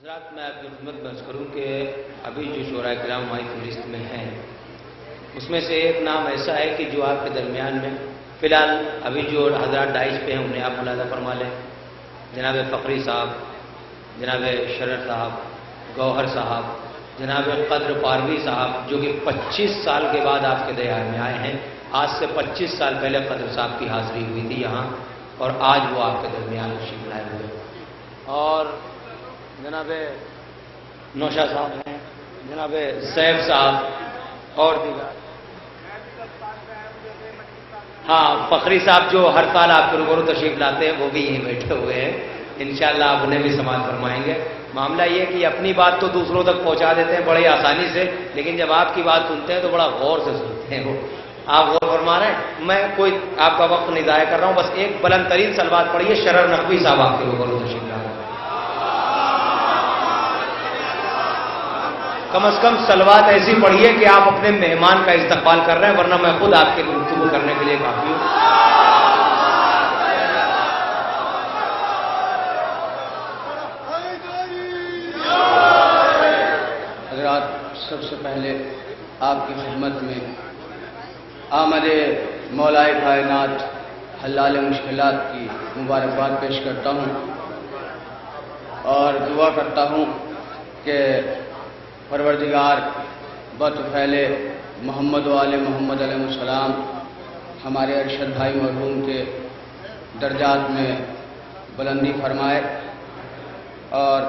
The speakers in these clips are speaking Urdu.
حضرات میں آپ کی خدمت میں عرض کروں کہ ابھی جو شورا کرام ہماری فہرست میں ہیں اس میں سے ایک نام ایسا ہے کہ جو آپ کے درمیان میں فی الحال ابھی جو حضرات ڈائش پہ ہیں انہیں آپ ملاحظہ فرما لیں. جناب فقری صاحب، جناب شرر صاحب، گوہر صاحب، جناب قدر پاروی صاحب جو کہ 25 سال کے بعد آپ کے دیار میں آئے ہیں. آج سے 25 سال پہلے قدر صاحب کی حاضری ہوئی تھی یہاں اور آج وہ آپ کے درمیان تشریف لائے ہوئے. اور جناب نوشا صاحب ہیں، جناب سیف صاحب اور دیگر. ہاں فخری صاحب جو ہر سال آپ کے روبرو تشریف لاتے ہیں وہ بھی یہیں بیٹھے ہوئے ہیں. انشاءاللہ آپ انہیں بھی سماعت فرمائیں گے. معاملہ یہ کہ اپنی بات تو دوسروں تک پہنچا دیتے ہیں بڑی آسانی سے، لیکن جب آپ کی بات سنتے ہیں تو بڑا غور سے سنتے ہیں. وہ آپ غور فرما رہے ہیں. میں کوئی آپ کا وقت نہیں ضائع کر رہا ہوں، بس ایک بلند ترین سلوات پڑھیے. شرر نقوی صاحب آپ کے روبرو تشریف لا رہے ہیں. کم از کم سلوات ایسی پڑھیے کہ آپ اپنے مہمان کا استقبال کر رہے ہیں، ورنہ میں خود آپ کے گفتگو کرنے کے لیے کافی ہوں. حضرات، سب سے پہلے آپ کی خدمت میں آمد مولائے کائنات حلال مشکلات کی مبارکباد پیش کرتا ہوں اور دعا کرتا ہوں کہ پروردگار بطفیل محمد و آل محمد علیہ السلام ہمارے ارشد بھائی مرحوم کے درجات میں بلندی فرمائے. اور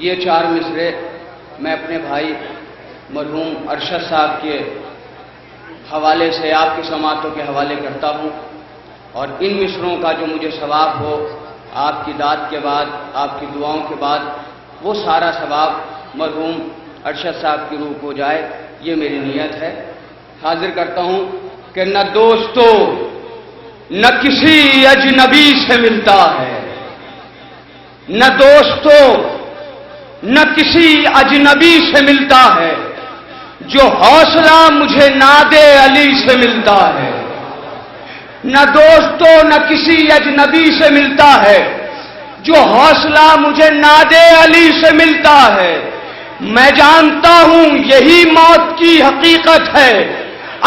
یہ 4 مصرے میں اپنے بھائی مرحوم ارشد صاحب کے حوالے سے آپ کی سماعتوں کے حوالے کرتا ہوں، اور ان مصروں کا جو مجھے ثواب ہو آپ کی داد کے بعد، آپ کی دعاؤں کے بعد، وہ سارا ثواب مرحوم ارشد صاحب کی روح کو جائے، یہ میری نیت ہے. حاضر کرتا ہوں کہ نہ دوستو نہ کسی اجنبی سے ملتا ہے، نہ دوستو نہ کسی اجنبی سے ملتا ہے، جو حوصلہ مجھے ناد علی سے ملتا ہے. نہ دوستو نہ کسی اجنبی سے ملتا ہے، جو حوصلہ مجھے ناد علی سے ملتا ہے. میں جانتا ہوں یہی موت کی حقیقت ہے،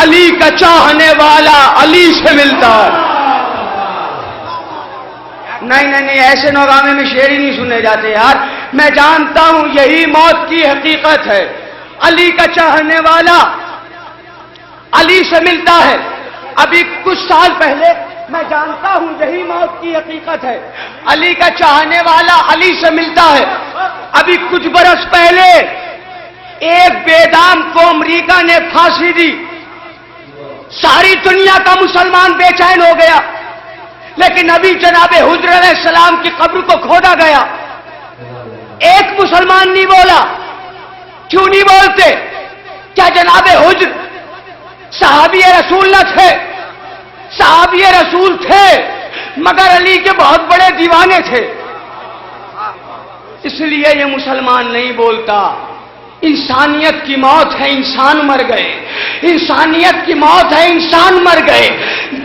علی کا چاہنے والا علی سے ملتا ہے. نہیں ایسے نوگامے میں شعر ہی نہیں سنے جاتے یار. میں جانتا ہوں یہی موت کی حقیقت ہے، علی کا چاہنے والا علی سے ملتا ہے. ابھی کچھ سال پہلے میں جانتا ہوں یہی موت کی حقیقت ہے، علی کا چاہنے والا علی سے ملتا ہے. ابھی کچھ برس پہلے ایک بیدام کو امریکہ نے پھانسی دی، ساری دنیا کا مسلمان بے چین ہو گیا، لیکن ابھی جناب حضر علیہ السلام کی قبر کو کھودا گیا. ایک مسلمان نہیں بولا. کیوں نہیں بولتے؟ کیا جناب حضر صحابی رسول نہ تھے؟ صحابی رسول تھے، مگر علی کے بہت بڑے دیوانے تھے، اس لیے یہ مسلمان نہیں بولتا. انسانیت کی موت ہے، انسان مر گئے. انسانیت کی موت ہے، انسان مر گئے.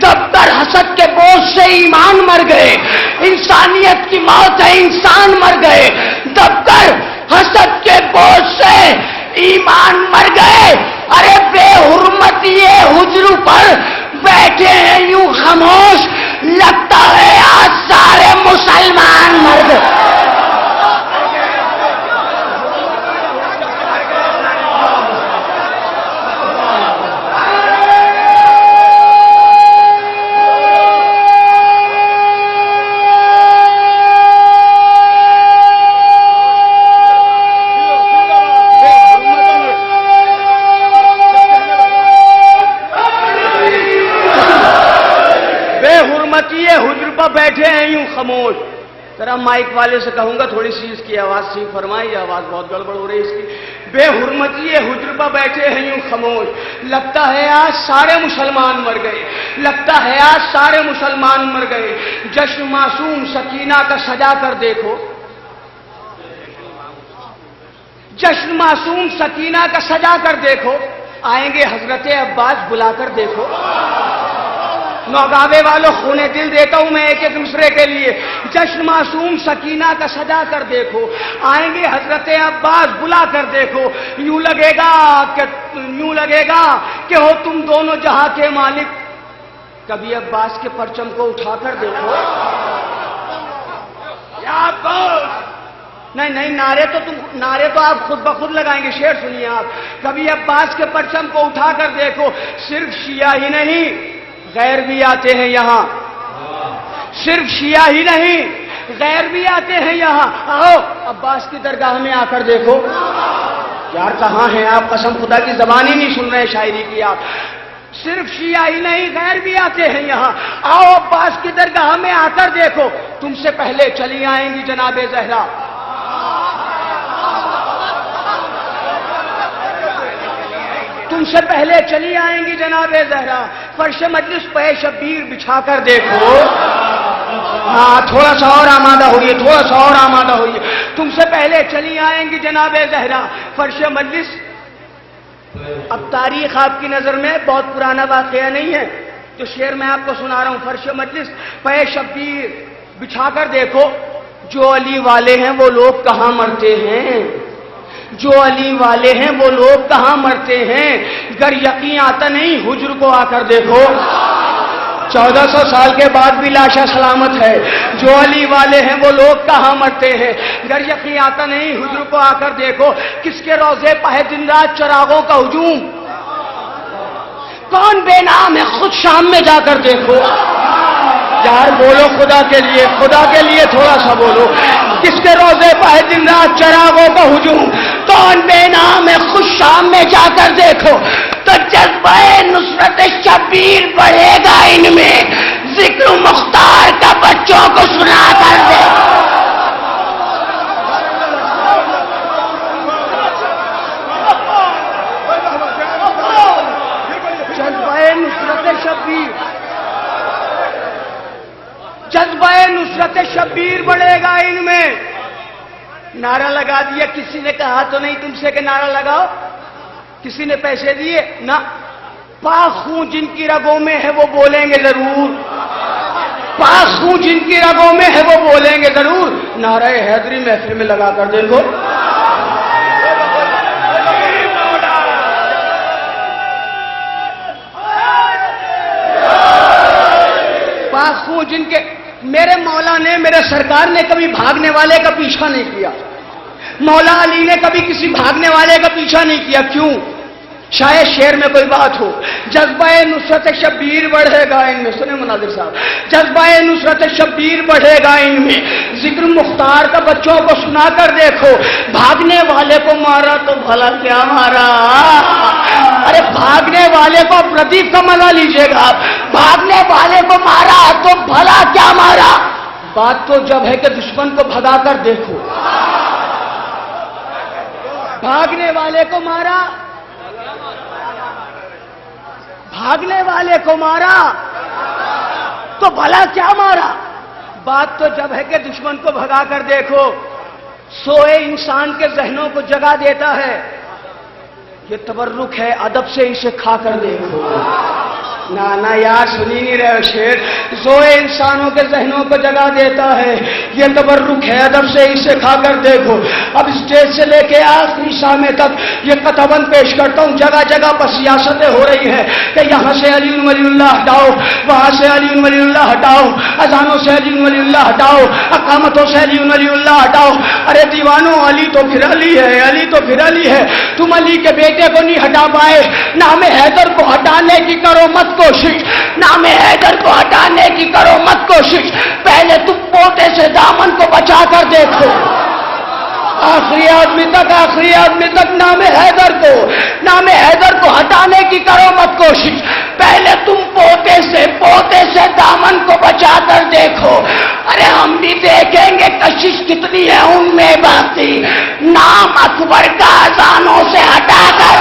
دبتر حسد کے بوجھ سے ایمان مر گئے. انسانیت کی موت ہے، انسان مر گئے. دبتر حسد کے بوجھ سے ایمان مر گئے. ارے بے حرمتی حجر پر بیٹھے ہیں یوں خاموش، لگتا ہے آج سارے مسلمان مر گئے. بیٹھے ہیں یوں خاموش. ذرا مائک والے سے کہوں گا تھوڑی سی اس کی آواز سی فرمائی، آواز بہت گڑبڑ ہو رہی ہے اس کی. بے حرمتی حجر پر بیٹھے ہیں یوں خاموش، لگتا ہے آج سارے مسلمان مر گئے. لگتا ہے آج سارے مسلمان مر گئے. جشن معصوم سکینہ کا سجا کر دیکھو، جشن معصوم سکینہ کا سجا کر دیکھو. آئیں گے حضرت عباس بلا کر دیکھو. نوگاوے والوں خون دل دیتا ہوں میں ایک ایک دوسرے کے لیے. جشن معصوم سکینہ کا سجا کر دیکھو, آئیں گے حضرت عباس بلا کر دیکھو, یوں لگے گا کہ ہو تم دونوں جہاں کے مالک. کبھی عباس کے پرچم کو اٹھا کر دیکھو. نہیں, نعرے تو آپ خود بخود لگائیں گے. شعر سنیے آپ. کبھی عباس کے پرچم کو اٹھا کر دیکھو. صرف شیعہ ہی نہیں, غیر بھی آتے ہیں یہاں. صرف شیعہ ہی نہیں, غیر بھی آتے ہیں یہاں. آؤ عباس کی درگاہ میں آ کر دیکھو. یار کہاں ہیں آپ؟ قسم خدا کی زبان ہی نہیں سن رہے شاعری کی آپ. صرف شیعہ ہی نہیں, غیر بھی آتے ہیں یہاں. آؤ عباس کی درگاہ میں آ کر دیکھو. تم سے پہلے چلی آئیں گی جناب زہرا. تم سے پہلے چلی آئیں گی جناب زہرا. فرش مجلس پہ شبیر بچھا کر دیکھو. ہاں تھوڑا سا اور آمادہ ہوئیے. تم سے پہلے چلی آئیں گی جناب زہرا. فرش مجلس. اب تاریخ آپ کی نظر میں بہت پرانا واقعہ نہیں ہے, جو شعر میں آپ کو سنا رہا ہوں. فرش مجلس پہ شبیر بچھا کر دیکھو. جو علی والے ہیں وہ لوگ کہاں مرتے ہیں, جو علی والے ہیں وہ لوگ کہاں مرتے ہیں. گر یقین آتا نہیں حجر کو آ کر دیکھو. 1400 سال کے بعد بھی لاشا سلامت ہے. جو علی والے ہیں وہ لوگ کہاں مرتے ہیں. گر یقین آتا نہیں حجر کو آ کر دیکھو. کس کے روزے پہ ہے دن رات چراغوں کا ہجوم. کون بے نام ہے خود شام میں جا کر دیکھو. یار بولو خدا کے لیے تھوڑا سا بولو. کس کے روزے پہ ہے دن رات چراغوں کا ہجوم. کون بے نام ہے خود شام میں جا کر دیکھو. تو جذبہ نصرت شبیر بڑھے گا ان میں. ذکر مختار کا بچوں کو سنا کر دے. جذبہ نصرت شبیر بڑھے گا ان میں. نعرہ لگا دیا. کسی نے کہا تو نہیں تم سے کہ نعرہ لگاؤ؟ کسی نے پیسے دیے؟ نہ. پاک خون جن کی رگوں میں ہے وہ بولیں گے ضرور. پاک خون جن کی رگوں میں ہے وہ بولیں گے ضرور. نعرہ حیدری محفل میں لگا کر دیکھو. پاک خون جن کے. میرے مولا نے, میرے سرکار نے کبھی بھاگنے والے کا پیچھا نہیں کیا. مولا علی نے کبھی کسی بھاگنے والے کا پیچھا نہیں کیا. کیوں؟ شاید شعر میں کوئی بات ہو. جذبہ نصرت شبیر بڑھے گا ان میں. سنیں مناظر صاحب. جذبہ نصرت شبیر بڑھے گا ان میں. ذکر مختار کا بچوں کو سنا کر دیکھو. بھاگنے والے کو مارا تو بھلا کیا مارا. ارے بھاگنے والے کو پردیپ کا مزہ لیجیے گا. بھاگنے والے کو مارا تو بھلا کیا مارا. بات تو جب ہے کہ دشمن کو بھگا کر دیکھو. بھاگنے والے کو مارا, بھاگنے والے کو مارا تو بھلا کیا مارا. بات تو جب ہے کہ دشمن کو بھگا کر دیکھو. سوئے انسان کے ذہنوں کو جگا دیتا ہے. یہ تبرک ہے, ادب سے اسے کھا کر دیکھو. نا یار سنی نہیں رہے شعر. سوئے انسانوں کے ذہنوں کو جگا دیتا ہے. یہ تبرک ہے, ادب سے اسے کھا کر دیکھو. اب اسٹیج سے لے کے آخری سامنے تک یہ قطبند پیش کرتا ہوں. جگہ جگہ پر سیاستیں ہو رہی ہیں کہ یہاں سے علی ولی اللہ ہٹاؤ, وہاں سے علی ولی اللہ ہٹاؤ, اذانوں سے علی ولی اللہ ہٹاؤ, اقامتوں سے علی ولی اللہ ہٹاؤ. ارے دیوانوں, علی تو پھر علی ہے, علی تو پھر علی ہے. تم علی کے بیٹے کو نہیں ہٹا پائے. نام حیدر کو ہٹانے کی کرو مت کوشش. نام حیدر کو ہٹانے کی کرو مت کوشش. پہلے تم پوتے سے دامن کو بچا کر دیکھو. آخری آدمی تک نام حیدر کو ہٹانے کی کرو مت کوشش. پہلے تم پوتے سے دامن کو بچا کر دیکھو. ارے ہم بھی دیکھیں گے کشش کتنی ہے ان میں باقی. نام اکبر کا اذانوں سے ہٹا کر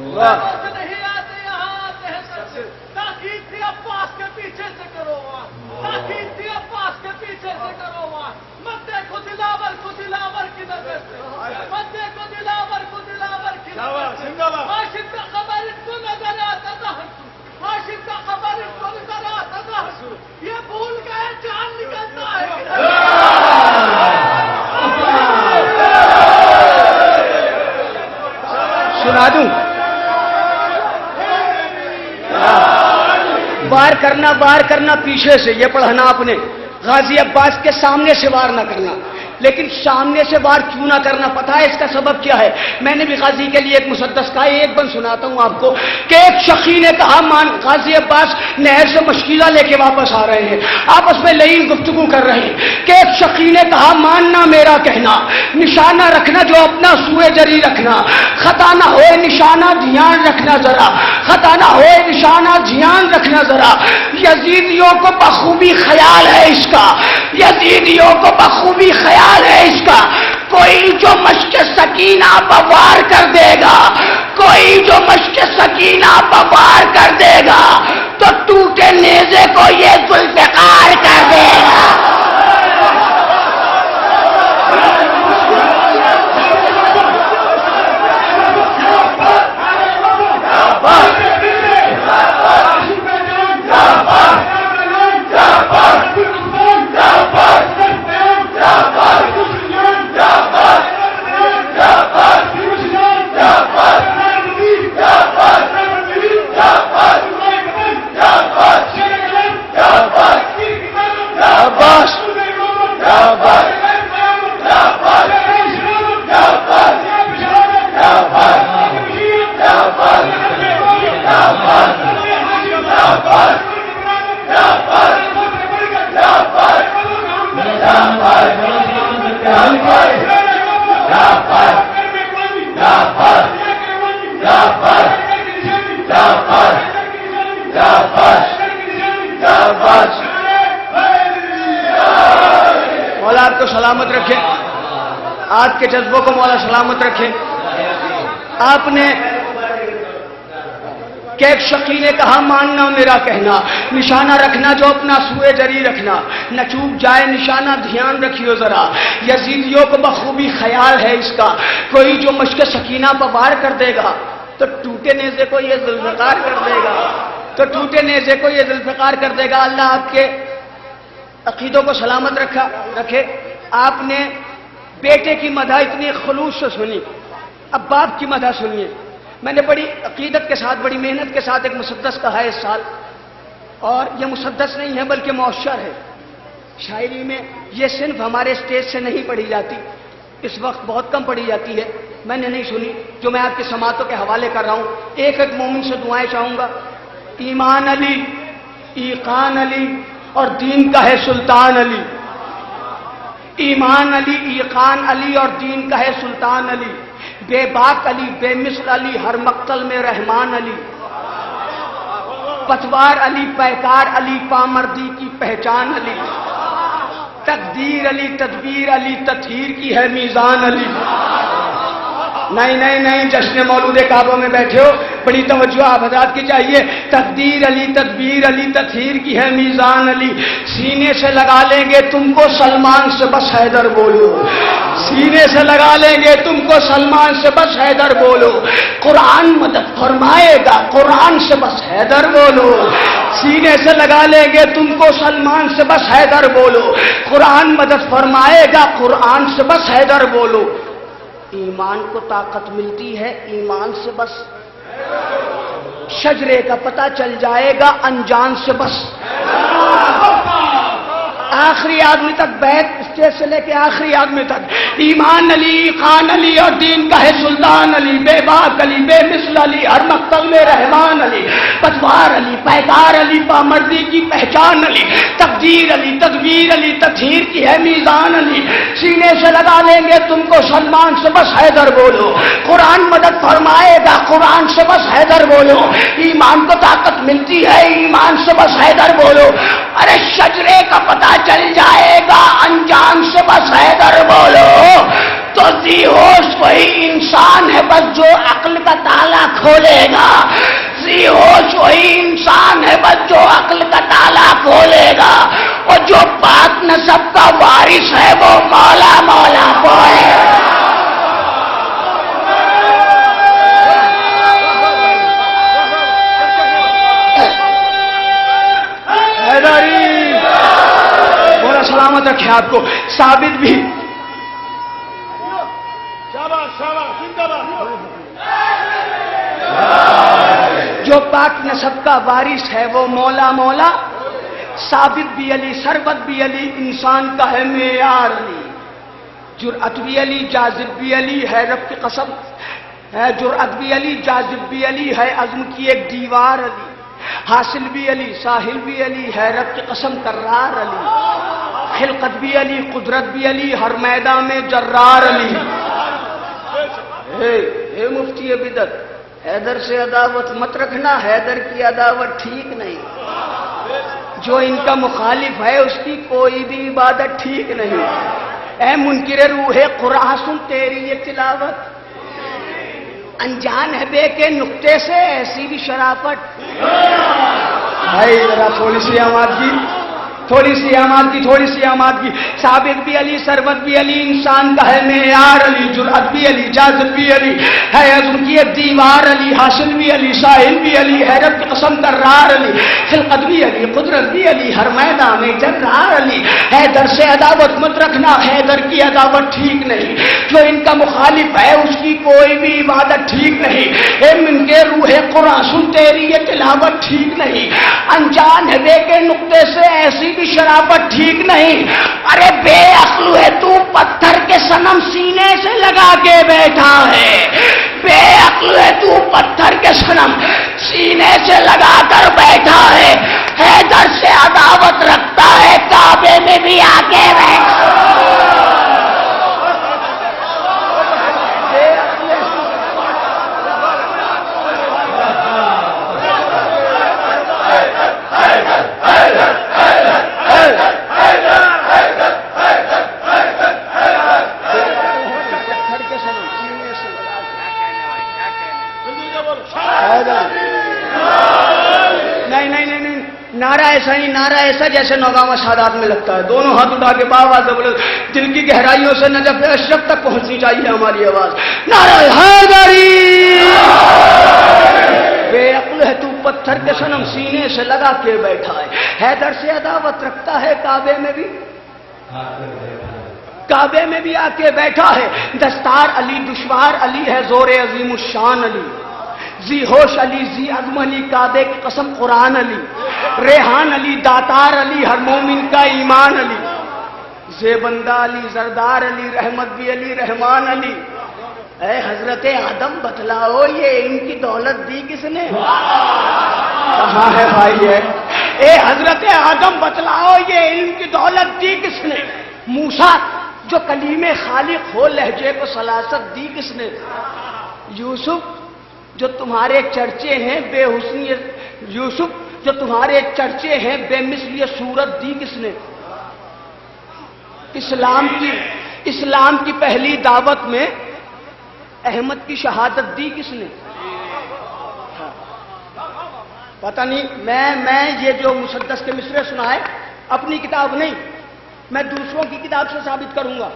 نہیں آتے یہاں آتے ہیں تاکید تھی عباس کے پیچھے سے کرو وہاں، تاکید تھی عباس کے پیچھے سے کرو وہاں، مت دیکھو دلاور کو دلاور کی نظر سے، مت دیکھو دلاور کو دلاور کی نظر سے، عاشق کا خبر اس کو نظر آتا تھا، عاشق کا خبر اس کو نظر آتا تھا، یہ بھول گئے جان نکلتا ہے سنا دوں وار کرنا پیچھے سے، یہ پڑھنا آپ نے، غازی عباس کے سامنے سے وار نہ کرنا، لیکن سامنے سے وار کیوں نہ کرنا پتہ ہے اس کا سبب کیا ہے؟ میں نے بھی غازی کے لیے ایک مسدس کا ایک بند سناتا ہوں آپ کو کہ ایک شقی نے کہا غازی عباس نہر سے مشکلہ لے کے واپس آ رہے ہیں، آپس میں لعین گفتگو کر رہے ہیں کہ ایک شقی نے کہا ماننا میرا کہنا، نشانہ رکھنا جو اپنا سوئے جری رکھنا، خطا نہ ہوئے نشانہ دھیان رکھنا ذرا، خطا نہ ہوئے نشانہ دھیان رکھنا ذرا، یزیدیوں کو بخوبی خیال ہے اس کا، یزیدیوں کو بخوبی خیال ہے اس کا، کوئی جو مشق سکینہ پوار کر دے گا، کوئی جو مشق سکینہ پوار کر دے گا تو ٹوٹے نیزے کو یہ ذوالفقار کر دے گا۔ مولا آپ کو سلامت رکھے، آپ کے جذبوں کو مولا سلامت رکھے۔ آپ نے کہ ایک شقی نے کہا ماننا میرا کہنا، نشانہ رکھنا جو اپنا سوئے جری رکھنا، نہ چوک جائے نشانہ دھیان رکھیو ذرا، یزیدیوں کو بخوبی خیال ہے اس کا، کوئی جو مشق سکینہ پر وار کر دے گا تو ٹوٹے نیزے کو یہ ذوالفقار کر دے گا، تو ٹوٹے نیزے کو یہ ذوالفقار کر دے گا۔ اللہ آپ کے عقیدوں کو سلامت رکھے۔ آپ نے بیٹے کی مدح اتنی خلوص سے سنی، اب باپ کی مدح سنیے۔ میں نے بڑی عقیدت کے ساتھ، بڑی محنت کے ساتھ ایک مسدس کہا ہے اس سال، اور یہ مسدس نہیں ہے بلکہ معشر ہے۔ شاعری میں یہ صنف ہمارے اسٹیج سے نہیں پڑھی جاتی، اس وقت بہت کم پڑھی جاتی ہے، میں نے نہیں سنی، جو میں آپ کے سماعتوں کے حوالے کر رہا ہوں۔ ایک ایک مومن سے دعائیں چاہوں گا۔ ایمان علی، ایقان علی اور دین کا ہے سلطان علی، ایمان علی، ایقان علی اور دین کا ہے سلطان علی، بے باک علی، بے مثل علی، ہر مقتل میں رحمان علی، پتوار علی، پیکار علی، پامردی کی پہچان علی، تقدیر علی، تدبیر علی، تطہیر کی ہے میزان علی۔ نہیں، جشن مولود کعبہ میں بیٹھے ہو، بڑی توجہ آپ حضرات کی چاہیے۔ تقدیر علی، تدبیر علی، تطہیر کی ہے میزان علی، سینے سے لگا لیں گے تم کو سلمان سے بس حیدر بولو، سینے سے لگا لیں گے تم کو سلمان سے بس حیدر بولو، قرآن مدد فرمائے گا قرآن سے بس حیدر بولو، سینے سے لگا لیں گے تم کو سلمان سے بس حیدر بولو، قرآن مدد فرمائے گا قرآن سے بس حیدر بولو۔ ایمان کو طاقت ملتی ہے ایمان سے بس، شجرے کا پتہ چل جائے گا انجان سے بس۔ آخری آدمی تک بیت اسٹیج سے لے کے آخری آدمی تک، ایمان علی، خان علی اور دین کا ہے سلطان علی، بے باک علی، بے مثل علی، ہر مقتل میں رحمان علی، پتوار علی، پیکار علی، پامردی کی پہچان علی، تقدیر علی، تدبیر علی، تطہیر کی ہے میزان علی، سینے سے لگا لیں گے تم کو سلمان سے بس حیدر بولو، قرآن مدد فرمائے گا قرآن سے بس حیدر بولو، ایمان کو طاقت ملتی ہے ایمان سے بس حیدر بولو، ارے شجرے کا پتہ چل جائے گا انجان سے بس حیدر بولو، تو ذی ہوش وہی انسان ہے بس جو عقل کا تالا کھولے گا، ذی ہوش وہی انسان ہے بس جو عقل کا تالا کھولے گا، اور جو پاک نسب کا وارث ہے وہ مولا مولا بولے گا۔ بولا سلامت رکھے آپ کو۔ ثابت بھی جو پاک نسب کا وارث ہے وہ مولا مولا، ثابت بھی علی، سربت بھی علی، انسان کا ہے معیار علی، جرأت بھی علی، جاذب بھی علی، ہے رب کی قسم ہے، جرأت بھی علی، جاذب بھی علی، ہے عزم کی ایک دیوار علی، حاصل بھی علی، ساحل بھی علی، ہے رب کی قسم کرار علی، خلقت بھی علی، قدرت بھی علی، ہر میدان میں جرار علی۔ اے مفتی بدعت، حیدر سے عداوت مت رکھنا، حیدر کی عداوت ٹھیک نہیں، جو ان کا مخالف ہے اس کی کوئی بھی عبادت ٹھیک نہیں۔ اے منکر روح قرآن سن تیری یہ تلاوت، انجان ہے بے کے نقطے سے ایسی بھی شرافت۔ بھائی ذرا تھوڑی سی آمادگی، تھوڑی سی آمادگی، تھوڑی سی آمادگی۔ ثابت بھی علی، سربت بھی علی، انسان کا ہے معیار علی، جرأت بھی علی، جاذب بھی علی، ہے عزم کی ایک دیوار علی، حاصل بھی علی، ساحل بھی علی، ہے رب کی قسم کرار علی، خلقت بھی علی، قدرت بھی علی، ہر میدان میں جرار علی۔ حیدر سے عداوت مت رکھنا، حیدر کی عداوت ٹھیک نہیں، جو ان کا مخالف ہے اس کی کوئی بھی عبادت ٹھیک نہیں۔ اے من کے روح قرآن سن تیری یہ تلاوت ٹھیک نہیں، انجان ہے بے کے نقطے سے ایسی بھی شرافت ٹھیک نہیں۔ ارے بے عقل ہے تو، پتھر کے صنم سینے سے لگا کے بیٹھا ہے، بے عقل ہے تو، پتھر کے صنم سینے سے لگا کر بیٹھا ہے، حیدر سے عداوت رکھتا ہے، کعبے میں بھی آ کے بیٹھا۔ نعرہ ایسا نہیں، نعرہ ایسا جیسے نوگاں سادات میں لگتا ہے، دونوں ہاتھ اٹھا کے باوا بولو، دل کی گہرائیوں سے نجف اشرف تک پہنچنی چاہیے ہماری آواز۔ نعرہ حیدری! بے عقل ہے تو، پتھر کے صنم سینے سے لگا کے بیٹھا ہے، حیدر سے عداوت رکھتا ہے، کعبے میں بھی آ کے بیٹھا ہے۔ دستار علی، دشوار علی، ہے زور عظیم الشان علی، ذی ہوش علی، ذی عزم علی، کعبے کی قسم قرآن علی، ریحان علی، داتار علی، ہر مومن کا ایمان علی، زیبندہ علی، زردار علی، رحمت بھی علی، رحمان علی۔ اے حضرت آدم بتلاؤ یہ ان کی دولت دی کس نے؟ کہاں ہے بھائی ہے؟ اے حضرت آدم بتلاؤ یہ ان کی دولت دی کس نے؟ موسیٰ جو کلیم خالق ہو لہجے کو سلاست دی کس نے؟ یوسف جو تمہارے چرچے ہیں بے حسنی، یوسف جو تمہارے چرچے ہیں بے مثل یہ صورت دی کس نے؟ اسلام کی پہلی دعوت میں احمد کی شہادت دی کس نے؟ پتہ نہیں، میں یہ جو مسدس کے مصرے سنائے اپنی کتاب نہیں، میں دوسروں کی کتاب سے ثابت کروں گا،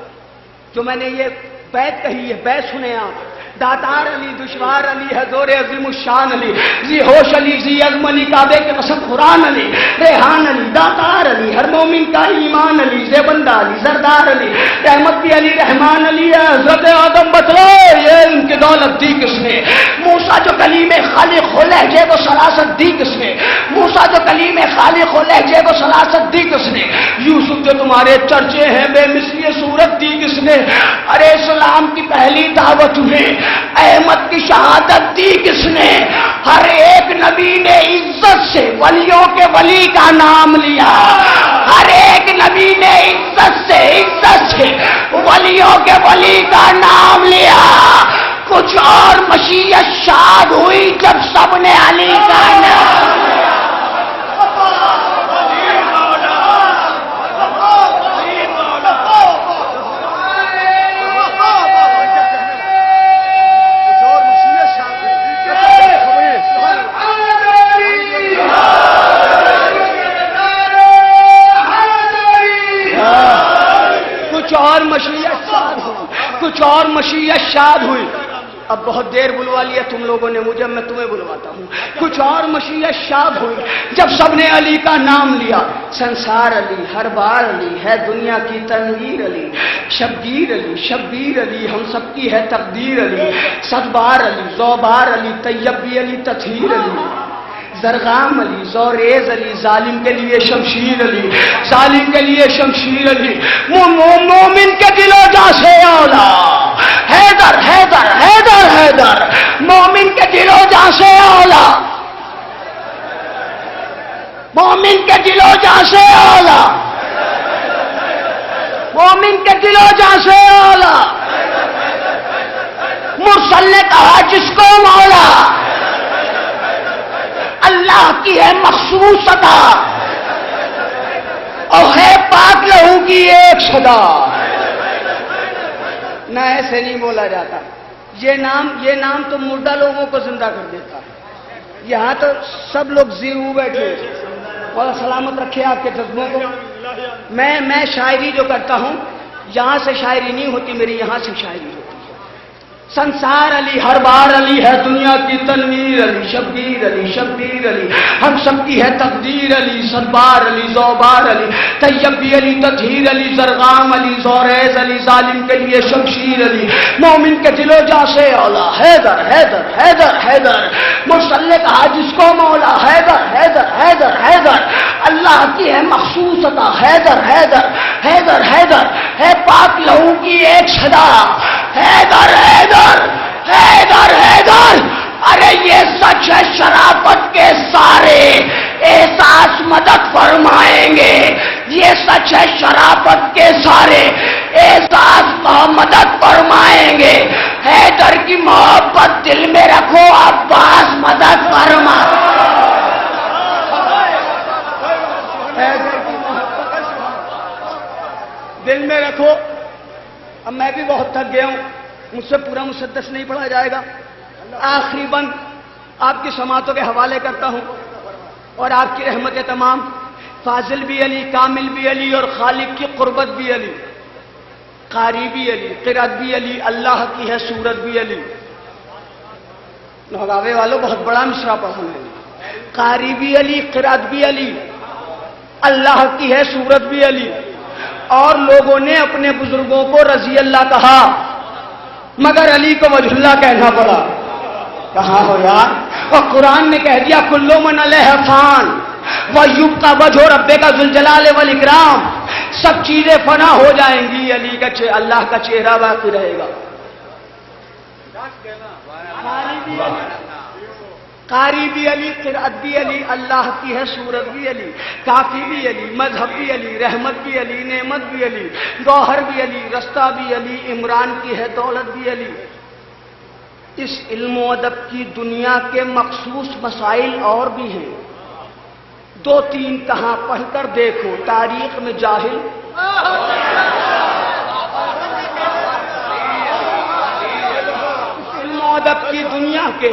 جو میں نے یہ بیت کہی ہے، بیت سنے آپ۔ داتار علی، دشوار علی، ہے زور عظیم الشان علی، ذی ہوش علی، ذی عزم علی، کعبے کے قسم قرآن علی، ریحان علی، داتار علی، ہر مومن کا ایمان علی، زیبندہ علی، زردار علی، رحمت بھی علی، رحمان علی۔ حضرت آدم بتلائے یہ ان کی دولت دی کس نے؟ موسیٰ جو کلیم خالق ہو لہجے کو سلاست دی کس نے؟ موسیٰ جو کلیم خالق ہو لہجے کو سلاست دی کس نے؟ یوسف جو تمہارے چرچے ہیں بے مثلی صورت دی کس نے؟ ارے اسلام کی پہلی دعوت میں احمد کی شہادت دی کس نے؟ ہر ایک نبی نے عزت سے ولیوں کے ولی کا نام لیا، ہر ایک نبی نے عزت سے ولیوں کے ولی کا نام لیا۔ کچھ اور مشیت شاد ہوئی جب سب نے علی کا نام لیا۔ اور مشیت شاد ہوئی. اب بہت دیر بلوا لیا تم لوگوں نے مجھے، میں تمہیں بلواتا ہوں. کچھ اور مشیت شاد ہوئی جب سب نے علی کا نام لیا. سنسار علی، ہر بار علی، ہے دنیا کی تنویر علی، شبگیر علی، شبیر علی، ہم سب کی ہے تقدیر علی. صدبار علی، زوبار علی، طیب بھی علی، تطہیر علی، زرغام علی، زوریز علی، ظالم کے لیے شمشیر علی، ظالم کے لیے شمشیر علی. مومن کے دل و جاں سے اولا حیدر حیدر حیدر حیدر، مومن کے دل و جاں سے اولا، مومن کے دل و جاں سے اولا، مومن کے دل و جاں سے اولا. مرسل نے کہا جس کو مولا اللہ کی ہے مخصوص عطا اور ہے پاک لہو کی ایک صدا. نہ ایسے نہیں بولا جاتا. یہ نام تو مردہ لوگوں کو زندہ کر دیتا ہے. یہاں تو سب لوگ زیرو بیٹھے. اور سلامت رکھے آپ کے جذبوں کو. میں شاعری جو کرتا ہوں یہاں سے شاعری نہیں ہوتی میری، یہاں سے شاعری ہوتی ہے. سنسار علی، ہر بار علی، ہے دنیا کی تنویر علی، شبیر علی، شبیر علی، ہم سب کی ہے تقدیر علی. صدبار علی، زوبار علی، طیب بھی علی، تطہیر علی، زرغام علی، زوریز علی، ظالم کے لیے شمشیر علی، مومن کے دل و جاں سے اولا حیدر حیدر حیدر حیدر. مرسل نے کہا جس کو مولا حیدر حیدر حیدر حیدر، اللہ کی ہے مخصوص عطا حیدر حیدر حیدر حیدر، ہے پاک لہو کی ایک صدا حیدر حیدر حیدر حیدر. ارے یہ سچ ہے شرافت کے سارے احساس مدد فرمائیں گے. یہ سچ ہے شرافت کے سارے احساس مدد فرمائیں گے. حیدر کی محبت دل میں رکھو، عباس مدد فرما. حیدر کی محبت دل میں رکھو. اب میں بھی بہت تھک گیا ہوں، مجھ سے پورا مسدس نہیں پڑھا جائے گا. آخری بند آپ کی سماعتوں کے حوالے کرتا ہوں اور آپ کی رحمت تمام. فاضل بھی علی، کامل بھی علی اور خالق کی قربت بھی علی. قاری بھی علی، قرأت بھی علی، اللہ کی ہے صورت بھی علی. لگاوے والوں بہت بڑا مصرع پڑھا میں نے. قاری بھی علی، قرأت بھی علی، اللہ کی ہے صورت بھی علی. اور لوگوں نے اپنے بزرگوں کو رضی اللہ کہا مگر علی کو وجہ اللہ کہنا پڑا. کہاں ہو یار؟ اور قرآن نے کہہ دیا کلو من علیہ فان وَيُبْقَى کا وجہ ربے کا ذوالجلال والاکرام. سب چیزیں فنا ہو جائیں گی، علی کا اللہ کا چہرہ باقی رہے گا. قاری بھی علی، قرأت بھی علی، اللہ کی ہے صورت بھی علی، کافی بھی علی، مذہب بھی علی، رحمت بھی علی، نعمت بھی علی، گوہر بھی علی، رستہ بھی علی، عمران کی ہے دولت بھی علی. اس علم و ادب کی دنیا کے مخصوص مسائل اور بھی ہیں. 2-3 کہاں پڑھ کر دیکھو تاریخ میں جاہل. علم و ادب کی دنیا کے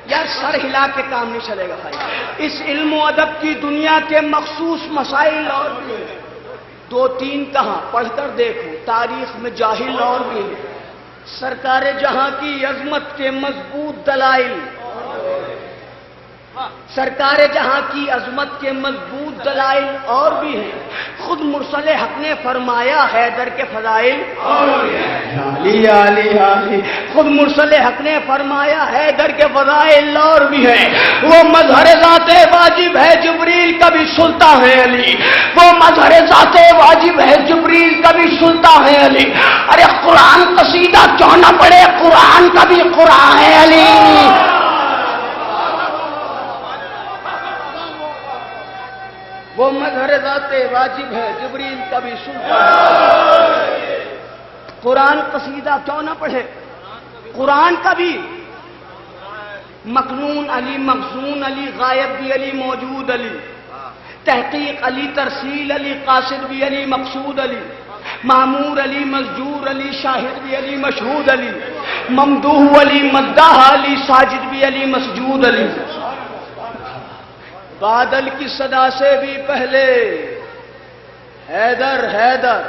یار سر ہلا کے کام نہیں چلے گا بھائی. اس علم و ادب کی دنیا کے مخصوص مسائل اور بھی ہیں. 2-3 کہاں پڑھ کر دیکھو تاریخ میں جاہل اور بھی ہیں. سرکار جہاں کی عظمت کے مضبوط دلائل، سرکار جہاں کی عظمت کے مضبوط دلائل اور بھی ہیں. خود مرسل حق نے فرمایا حیدر کے فضائل علی علی علی. خود مرسل حق نے فرمایا حیدر کے فضائل اور بھی ہیں. وہ مظہر ذات واجب ہے جبریل کبھی سلطان ہے علی. وہ مظہر ذات واجب ہے جبریل کبھی سلطان ہے علی. ارے قرآن قصیدہ کیوں نہ پڑھے، قرآن کا بھی قرآن ہے علی. وہ مظہر ذات واجب ہے جبریل کبھی سلطان. قرآن قصیدہ کیوں نہ پڑھے، قرآن کا بھی مکنون علی، مخزون علی، غائب بھی علی، موجود علی، تحقیق علی، ترسیل علی، قاصد بھی علی، مقصود علی، معمور علی، مسجور علی، شاہد بھی علی، مشہود علی، ممدوح علی، مداح علی، ساجد بھی علی، مسجود علی. بادل کی صدا سے بھی پہلے حیدر حیدر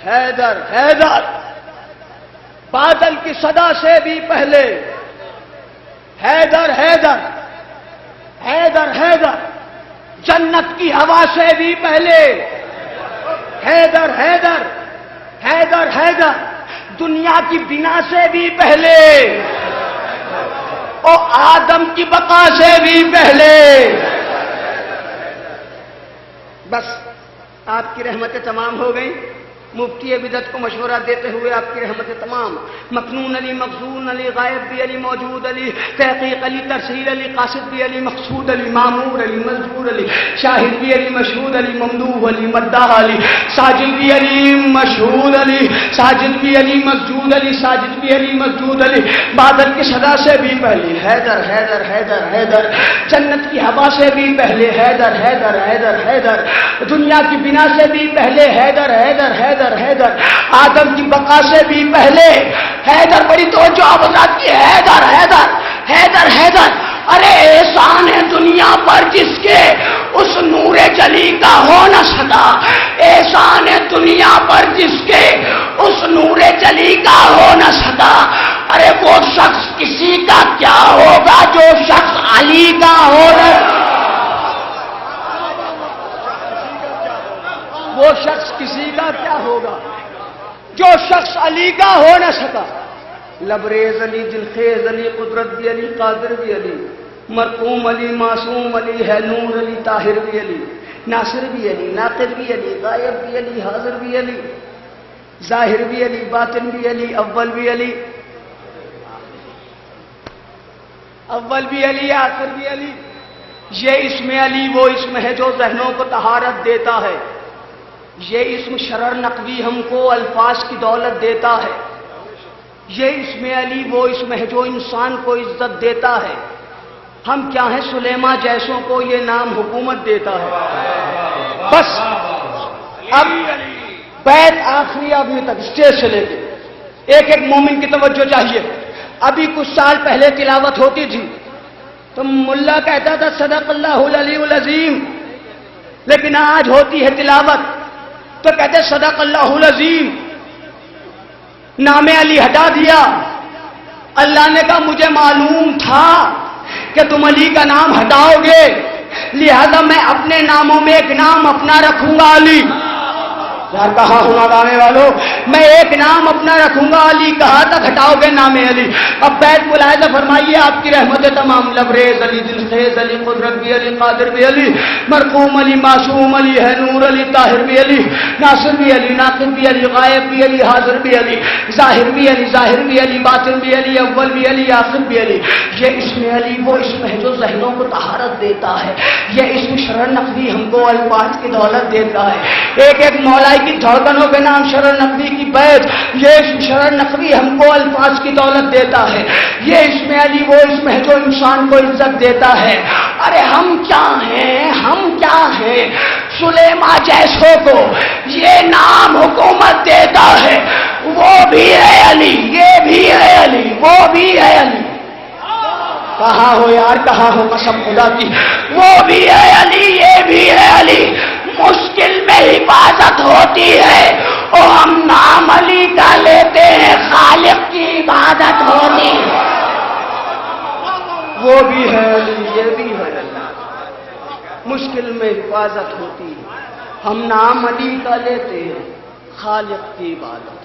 حیدر حیدر. بادل کی صدا سے بھی پہلے حیدر حیدر حیدر حیدر، جنت کی ہوا سے بھی پہلے حیدر حیدر حیدر حیدر، دنیا کی بنا سے بھی پہلے اور آدم کی بقا سے بھی پہلے. بس آپ کی رحمتیں تمام ہو گئیں. مفتی بدعت کو مشورہ دیتے ہوئے آپ کی رحمتیں تمام. مکنون علی، مخزون علی، غائب بھی علی، موجود علی، تحقیق علی، ترسیل علی، قاصد بھی علی، مقصود علی، معمور علی، مذکور علی، شاہد بھی علی، مشہود علی، ممدوح علی، مداح علی، ساجد بھی علی، مشہود علی، ساجد بھی علی، مسجود علی، ساجد بھی علی، مسجود علی، بادل کی صدا سے بھی پہلے حیدر حیدر حیدر حیدر، جنت کی ہوا سے بھی پہلے حیدر حیدر حیدر حیدر، دنیا کی بنا سے بھی پہلے حیدر حیدر حیدر حیدر، آدم کی بقا سے بھی پہلے حیدر. بڑی توجہ حضرات کی، حیدر حیدر حیدر حیدر. ارے احسان ہے دنیا پر جس کے اس نور جلی کا ہو نہ سکا، احسان ہے دنیا پر جس کے اس نور جلی کا ہو نہ سکا. ارے وہ شخص کسی کا کیا ہوگا جو شخص علی کا ہو نہ، وہ شخص کسی کا کیا ہوگا جو شخص علی کا ہو نہ سکا. لبریز علی، دلخیز علی، قدرت بھی علی، قادر بھی علی، مرقوم علی، معصوم علی، ہے نور علی، طاہر بھی علی، ناصر بھی علی، ناقد بھی علی، غائب بھی علی، حاضر بھی علی، ظاہر بھی علی، باطن بھی علی، اول بھی علی، اول بھی علی، آخر بھی علی. یہ اسم علی وہ اسم ہے جو ذہنوں کو طہارت دیتا ہے. یہ اسم شرر نقوی ہم کو الفاظ کی دولت دیتا ہے. یہ اسم علی وہ اسم ہے جو انسان کو عزت دیتا ہے. ہم کیا ہیں سلیمان جیسوں کو یہ نام حکومت دیتا ہے. بس اب بیت آخری آدمی تک اسٹیج سے لے کے ایک ایک مومن کی توجہ چاہیے. ابھی کچھ سال پہلے تلاوت ہوتی تھی تو ملا کہتا تھا صدق اللہ العلی العظیم، لیکن آج ہوتی ہے تلاوت تو کہتے صدق اللہ العظیم. نام علی ہٹا دیا. اللہ نے کہا مجھے معلوم تھا کہ تم علی کا نام ہٹاؤ گے، لہذا میں اپنے ناموں میں ایک نام اپنا رکھوں گا علی. یار کہاں ہونا گانے والوں، میں ایک نام اپنا رکھوں گا علی. کہاں تک ہٹاؤ گے نام علی؟ اب بیت ملاحظہ فرمائیے آپ کی رحمت تمام. لبریز علی، دلخیز علی، قدرت بھی علی، قادر بھی علی، مرقوم علی، معصوم علی، ہے نور علی، طاہر بھی علی، ناصر بھی علی، ناقد بھی علی، غائب بھی علی، حاضر بھی علی، ظاہر بھی علی، ظاہر بھی علی، باطن بھی علی، اول بھی علی، آخر بھی علی. یہ اسم علی وہ اسم ہے جو ذہنوں کو طہارت دیتا ہے. یہ اسم شرر نقوی ہم کو الفاظ کی دولت دیتا ہے. ایک ایک مولائی کی دھڑکنوں کے نام شرر نقوی کی بیت. یہ اسم شرر نقوی ہم کو الفاظ کی دولت دیتا ہے. یہ اسم علی وہ اسم ہے جو انسان کو عزت دیتا ہے. ارے ہم کیا ہیں، ہم کیا ہیں، سلیمان جیسوں کو یہ نام حکومت دیتا ہے. وہ بھی ہے علی، یہ بھی ہے علی، وہ بھی ہے علی. کہاں ہو یار، کہاں ہو قسم خدا کی. وہ بھی ہے علی، یہ بھی ہے علی. مشکل میں حفاظت ہوتی ہے اور ہم نام علی کا لیتے ہیں، خالق کی عبادت ہوتی ہے. وہ بھی ہے علی، یہ بھی ہے علی. مشکل میں حفاظت ہوتی ہے، ہم نام علی کا لیتے ہیں، خالق کی عبادت.